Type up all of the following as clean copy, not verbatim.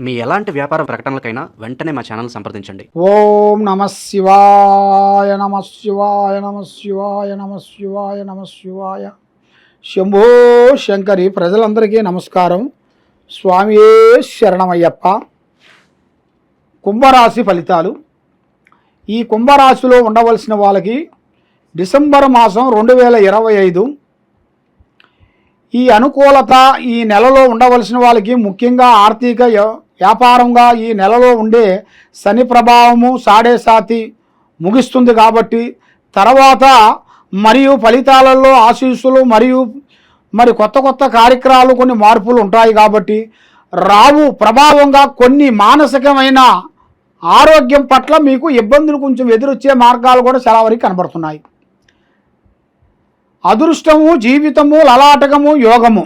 మీ ఎలాంటి వ్యాపార ప్రకటనలకైనా వెంటనే మా ఛానల్ సంప్రదించండి. ఓం నమః శివాయ నమః శివాయ నమః శివాయ నమః శివాయ నమః శివాయ. శంభో శంకరి. ప్రజలందరికీ నమస్కారం. స్వామియే శరణమయ్యప్ప. కుంభరాశి ఫలితాలు. ఈ కుంభరాశిలో ఉండవలసిన వాళ్ళకి డిసెంబర్ మాసం 2025 ఈ అనుకూలత ఈ నెలలో ఉండవలసిన వాళ్ళకి ముఖ్యంగా ఆర్థిక వ్యాపారంగా ఈ నెలలో ఉండే శని ప్రభావము సాడేసాతి ముగిస్తుంది కాబట్టి తర్వాత మరియు ఫలితాలలో ఆశీస్సులు మరియు కొత్త కొత్త కార్యక్రమాలు కొన్ని మార్పులు ఉంటాయి కాబట్టి రావు ప్రభావంగా కొన్ని మానసికమైన ఆరోగ్యం పట్ల మీకు ఇబ్బందులు కొంచెం ఎదురొచ్చే మార్గాలు కూడా చాలా వరకు కనబడుతున్నాయి. అదృష్టము, జీవితము, లలాటకము, యోగము.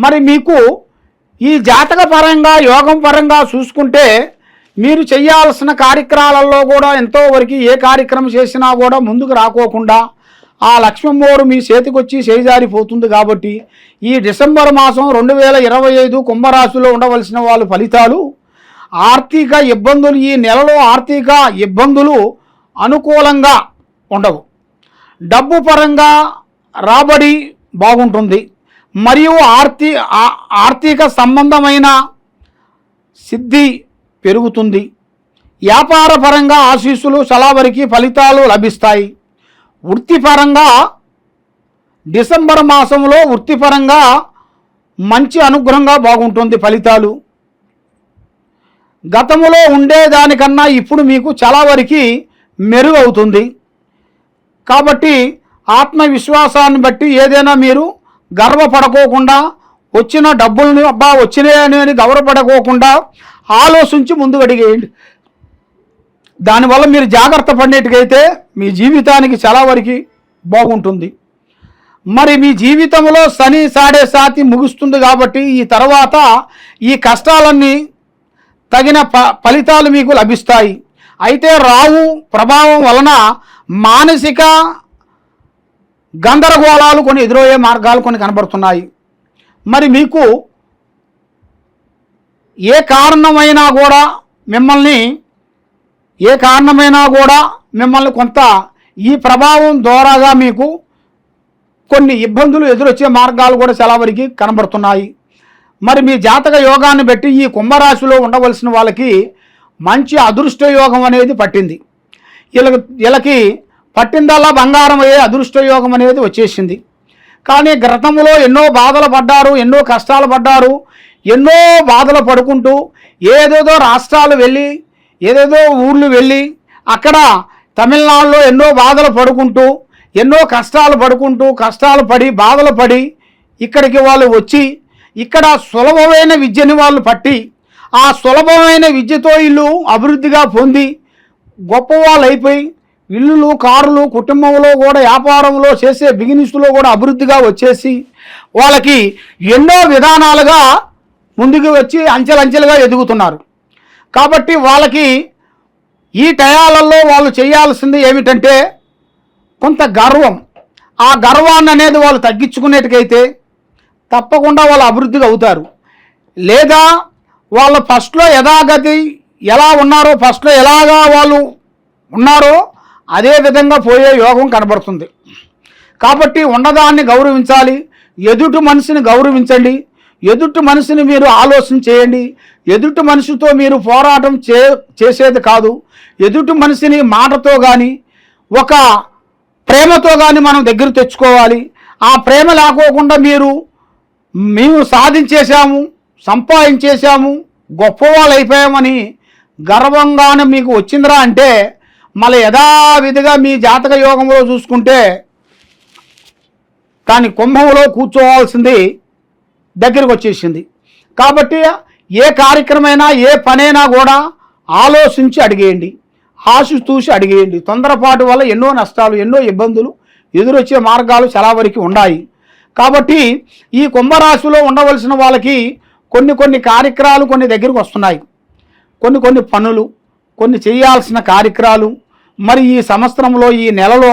మరి మీకు ఈ జాతక పరంగా యోగం పరంగా చూసుకుంటే మీరు చేయాల్సిన కార్యక్రమాలలో కూడా ఎంతో వరకు ఏ కార్యక్రమం చేసినా కూడా ముందుకు రాకోకుండా ఆ లక్ష్మమ్మోరు మీ చేతికి వచ్చి చేజారిపోతుంది కాబట్టి ఈ డిసెంబర్ మాసం 2025 కుంభరాశిలో ఉండవలసిన వాళ్ళు ఫలితాలు ఆర్థిక ఇబ్బందులు, ఈ నెలలో ఆర్థిక ఇబ్బందులు అనుకూలంగా ఉండవు. డబ్బు పరంగా రాబడి బాగుంటుంది మరియు ఆర్థిక సంబంధమైన సిద్ధి పెరుగుతుంది. వ్యాపార పరంగా ఆశీస్సులు చాలా వరకు ఫలితాలు లభిస్తాయి. వృత్తిపరంగా డిసెంబర్ మాసంలో వృత్తిపరంగా మంచి అనుగ్రహంగా బాగుంటుంది ఫలితాలు. గతంలో ఉండేదానికన్నా ఇప్పుడు మీకు చాలా వరకు మెరుగు అవుతుంది కాబట్టి ఆత్మవిశ్వాసాన్ని బట్టి ఏదైనా మీరు గర్వపడకోకుండా వచ్చిన డబ్బుల్ని వచ్చినాయని గౌరవపడకోకుండా ఆలోచించి ముందుకు అడిగేయండి. దానివల్ల మీరు జాగ్రత్త పడినట్టుగైతే మీ జీవితానికి చాలా వరకు బాగుంటుంది. మరి మీ జీవితంలో శని సాడేసాతి ముగుస్తుంది కాబట్టి ఈ తర్వాత ఈ కష్టాలన్నీ తగిన ఫలితాలు మీకు లభిస్తాయి. అయితే రావు ప్రభావం వలన మానసిక గందరగోళాలు కొన్ని ఎదురయ్యే మార్గాలు కొన్ని కనబడుతున్నాయి. మరి మీకు ఏ కారణమైనా కూడా మిమ్మల్ని కొంత ఈ ప్రభావం ద్వారాగా మీకు కొన్ని ఇబ్బందులు ఎదురొచ్చే మార్గాలు కూడా చాలా వరకు కనబడుతున్నాయి. మరి మీ జాతక యోగాన్ని బట్టి ఈ కుంభరాశిలో ఉండవలసిన వాళ్ళకి మంచి అదృష్ట యోగం అనేది పట్టింది. వీళ్ళకి పట్టిందల్లా బంగారం అయ్యే అదృష్ట యోగం అనేది వచ్చేసింది. కానీ గతంలో ఎన్నో బాధలు పడ్డారు, ఎన్నో కష్టాలు పడ్డారు, ఎన్నో బాధలు పడుకుంటూ ఏదేదో రాష్ట్రాలు వెళ్ళి ఏదేదో ఊళ్ళు వెళ్ళి అక్కడ తమిళనాడులో ఎన్నో బాధలు పడుకుంటూ ఎన్నో కష్టాలు పడి బాధలు పడి ఇక్కడికి వాళ్ళు వచ్చి ఇక్కడ సులభమైన విద్యని వాళ్ళు పట్టి ఆ సులభమైన విద్యతో ఇల్లు అభివృద్ధిగా పొంది గొప్పవాళ్ళు అయిపోయి ఇల్లులు, కారులు, కుటుంబంలో కూడా వ్యాపారంలో చేసే బిజినెస్లో కూడా అభివృద్ధిగా వచ్చేసి వాళ్ళకి ఎన్నో విధానాలుగా ముందుకు వచ్చి అంచెలంచెలుగా ఎదుగుతున్నారు. కాబట్టి వాళ్ళకి ఈ టయాలలో వాళ్ళు చేయాల్సింది ఏమిటంటే కొంత గర్వం. ఆ గర్వాన్ని అనేది వాళ్ళు తగ్గించుకునేట్టుకైతే తప్పకుండా వాళ్ళు అభివృద్ధిగా అవుతారు. లేదా వాళ్ళు ఫస్ట్లో యథాగతి ఎలా ఉన్నారో ఫస్ట్లో ఎలాగా వాళ్ళు ఉన్నారో అదే విధంగా పోయే యోగం కనబడుతుంది. కాబట్టి ఉన్నదాన్ని గౌరవించాలి. ఎదుటి మనిషిని గౌరవించండి. ఎదుటి మనిషిని మీరు ఆలోచన చేయండి. ఎదుటి మనిషితో మీరు పోరాటం చేసేది కాదు. ఎదుటి మనిషిని మాటతో కానీ ఒక ప్రేమతో కానీ మనం దగ్గర తెచ్చుకోవాలి. ఆ ప్రేమ లేకోకుండా మేము సాధించేశాము, సంపాదించేశాము, గొప్పవాళ్ళు అయిపోయామని గర్వంగానే మీకు వచ్చిందిరా అంటే మళ్ళీ యథావిధిగా మీ జాతక యోగంలో చూసుకుంటే కానీ కుంభంలో కూర్చోవాల్సింది దగ్గరికి వచ్చేసింది. కాబట్టి ఏ కార్యక్రమైనా ఏ పనైనా కూడా ఆలోచించి అడిగేయండి, ఆశిస్తూసి అడిగేయండి. తొందరపాటు వల్ల ఎన్నో నష్టాలు, ఎన్నో ఇబ్బందులు ఎదురొచ్చే మార్గాలు చాలా వరకు ఉన్నాయి. కాబట్టి ఈ కుంభరాశిలో ఉండవలసిన వాళ్ళకి కొన్ని కార్యక్రమాలు కొన్ని దగ్గరికి వస్తున్నాయి. కొన్ని పనులు, కొన్ని చేయాల్సిన కార్యక్రమాలు మరి ఈ సంవత్సరంలో ఈ నెలలో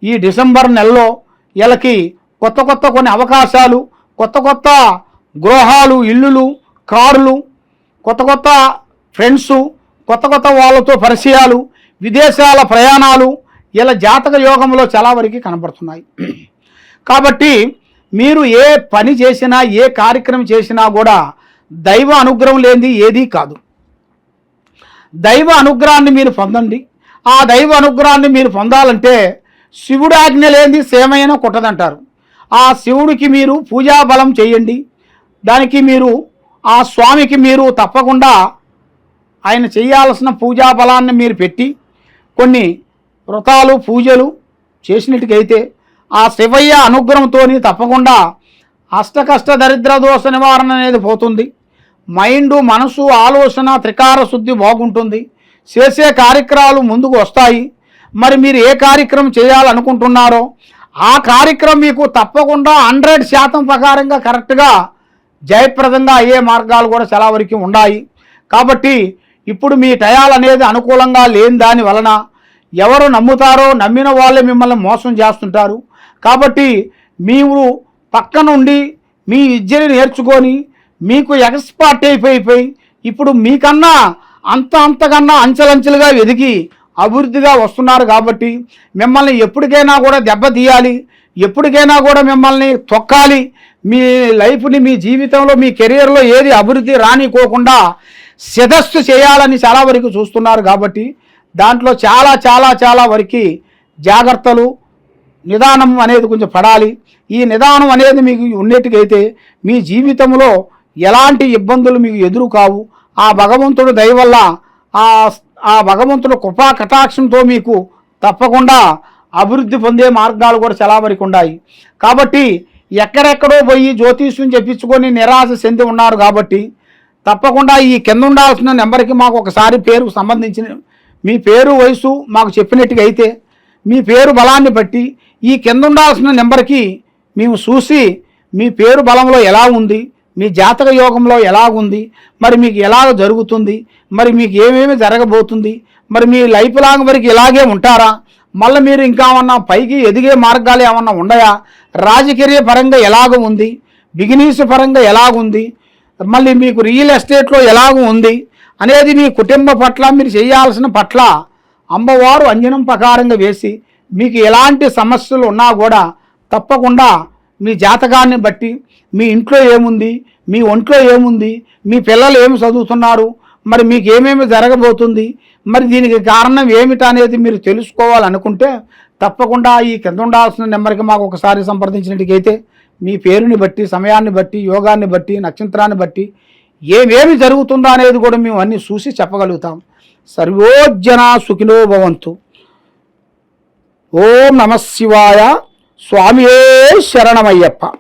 ఈ డిసెంబర్ నెలలో వీళ్ళకి కొత్త కొన్ని అవకాశాలు, కొత్త గృహాలు, ఇల్లులు, కారులు కొత్త కొత్త ఫ్రెండ్సు, కొత్త కొత్త వాళ్ళతో పరిచయాలు, విదేశాల ప్రయాణాలు ఇలా జాతక యోగంలో చాలా వరకు కనబడుతున్నాయి. కాబట్టి మీరు ఏ పని చేసినా, ఏ కార్యక్రమం చేసినా కూడా దైవ అనుగ్రహం లేనిది ఏదీ కాదు. దైవ అనుగ్రహాన్ని మీరు పొందండి. ఆ దైవ అనుగ్రహాన్ని మీరు పొందాలంటే శివుడు ఆజ్ఞ లేనిది సేమైన కొట్టదంటారు. ఆ శివుడికి మీరు పూజా బలం చేయండి. దానికి మీరు ఆ స్వామికి మీరు తప్పకుండా ఆయన చేయాల్సిన పూజా బలాన్ని మీరు పెట్టి కొన్ని వ్రతాలు పూజలు చేసినట్టుకైతే ఆ శివయ్య అనుగ్రహంతో తప్పకుండా అష్టకష్ట దరిద్ర దోష నివారణ అనేది పోతుంది. మైండు, మనసు, ఆలోచన, త్రికార శుద్ధి బాగుంటుంది. చేసే కార్యక్రమాలు ముందుకు వస్తాయి. మరి మీరు ఏ కార్యక్రమం చేయాలనుకుంటున్నారో ఆ కార్యక్రమం మీకు తప్పకుండా 100% ప్రకారంగా కరెక్ట్గా జయప్రదంగా అయ్యే మార్గాలు కూడా చాలా వరకు ఉన్నాయి. కాబట్టి ఇప్పుడు మీ టయాలు అనేది అనుకూలంగా లేని దాని వలన ఎవరు నమ్ముతారో నమ్మిన వాళ్ళే మిమ్మల్ని మోసం చేస్తుంటారు. కాబట్టి మీరు పక్క నుండి మీ విద్యని నేర్చుకొని మీకు ఎక్స్పర్ట్ అయిపోయి ఇప్పుడు మీకన్నా అంతకన్నా అంచెలంచెలుగా ఎదిగి అభివృద్ధిగా వస్తున్నారు. కాబట్టి మిమ్మల్ని ఎప్పటికైనా కూడా దెబ్బతీయాలి, ఎప్పటికైనా కూడా మిమ్మల్ని తొక్కాలి. మీ లైఫ్ని, మీ జీవితంలో, మీ కెరియర్లో ఏది అభివృద్ధి రానికోకుండా శిరస్సు చేయాలని చాలా వరకు చూస్తున్నారు. కాబట్టి దాంట్లో చాలా చాలా చాలా వరకు జాగ్రత్తలు, నిదానం అనేది కొంచెం పడాలి. ఈ నిదానం అనేది మీకు ఉన్నట్టుకైతే మీ జీవితంలో ఎలాంటి ఇబ్బందులు మీకు ఎదురు కావు. ఆ భగవంతుడు దయ వల్ల ఆ భగవంతుడు కృపా కటాక్షంతో మీకు తప్పకుండా అభివృద్ధి పొందే మార్గాలు కూడా చాలా వరకు ఉన్నాయి. కాబట్టి ఎక్కడెక్కడో పోయి జ్యోతిష్యం చెప్పించుకొని నిరాశ చెంది ఉన్నారు. కాబట్టి తప్పకుండా ఈ కింద ఉండాల్సిన నెంబర్కి మాకు ఒకసారి పేరుకు సంబంధించిన మీ పేరు, వయసు మాకు చెప్పినట్టుగా అయితే మీ పేరు బలాన్ని బట్టి ఈ కింద ఉండాల్సిన నెంబర్కి మేము చూసి మీ పేరు బలంలో ఎలా ఉంది, మీ జాతక యోగంలో ఎలాగుంది, మరి మీకు ఎలాగ జరుగుతుంది, మరి మీకు ఏమేమి జరగబోతుంది, మరి మీ లైఫ్ లాంగ్ వరకు ఇలాగే ఉంటారా, మళ్ళీ మీరు ఇంకా ఏమన్నా పైకి ఎదిగే మార్గాలు ఏమన్నా ఉన్నాయా, రాజకీయ పరంగా ఎలాగ ఉంది, బిజినెస్ పరంగా ఎలాగుంది, మళ్ళీ మీకు రియల్ ఎస్టేట్లో ఎలాగ ఉంది అనేది మీ కుటుంబ పట్ల మీరు చేయాల్సిన పట్ల అమ్మవారు అంజనం ప్రకారంగా వేసి మీకు ఎలాంటి సమస్యలు ఉన్నా కూడా తప్పకుండా మీ జాతకాన్ని బట్టి మీ ఇంట్లో ఏముంది, మీ ఒంట్లో ఏముంది, మీ పిల్లలు ఏమి చదువుతున్నారు, మరి మీకు ఏమేమి జరగబోతుంది, మరి దీనికి కారణం ఏమిటి అనేది మీరు తెలుసుకోవాలనుకుంటే తప్పకుండా ఈ కింద ఉండాల్సిన నెంబర్కి మాకు ఒకసారి సంప్రదించినట్టుకైతే మీ పేరుని బట్టి, సమయాన్ని బట్టి, యోగాన్ని బట్టి, నక్షత్రాన్ని బట్టి ఏమేమి జరుగుతుందో అనేది కూడా మేము అన్నీ చూసి చెప్పగలుగుతాం. సర్వోజ్జన సుఖినో భవంతు. ఓం నమః శివాయ. స్వామియే శరణమయ్యప్ప.